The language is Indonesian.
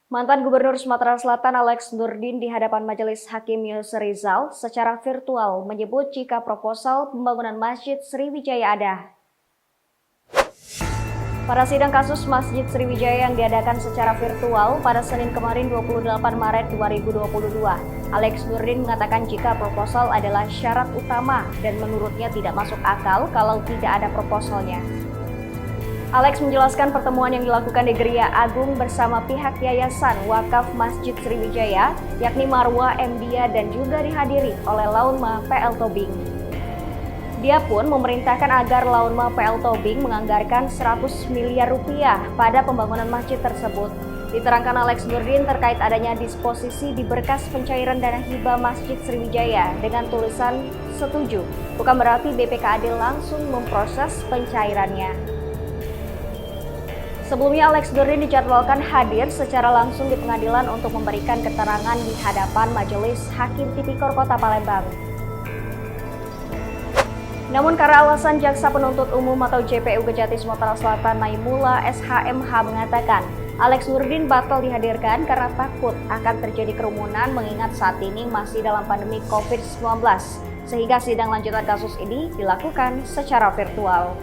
Mantan Gubernur Sumatera Selatan Alex Nurdin di hadapan Majelis Hakim Yusri Rizal secara virtual menyebut jika proposal pembangunan Masjid Sriwijaya ada. Pada sidang kasus Masjid Sriwijaya yang diadakan secara virtual pada Senin kemarin 28 Maret 2022, Alex Nurdin mengatakan jika proposal adalah syarat utama dan menurutnya tidak masuk akal kalau tidak ada proposalnya. Alex menjelaskan pertemuan yang dilakukan di Geria Agung bersama pihak Yayasan Wakaf Masjid Sriwijaya, yakni Marwa Mdia dan juga dihadiri oleh Launma PL Tobing. Dia pun memerintahkan agar Launma PL Tobing menganggarkan 100 miliar rupiah pada pembangunan masjid tersebut. Diterangkan Alex Nurdin terkait adanya disposisi di berkas pencairan dana hibah Masjid Sriwijaya dengan tulisan setuju, bukan berarti BPKAD langsung memproses pencairannya. Sebelumnya Alex Nurdin dijadwalkan hadir secara langsung di pengadilan untuk memberikan keterangan di hadapan Majelis Hakim Tipikor Kota Palembang. Namun karena alasan Jaksa Penuntut Umum atau JPU Kejati Sumatera Selatan Naimullah SHMH mengatakan Alex Nurdin batal dihadirkan karena takut akan terjadi kerumunan mengingat saat ini masih dalam pandemi COVID-19, sehingga sidang lanjutan kasus ini dilakukan secara virtual.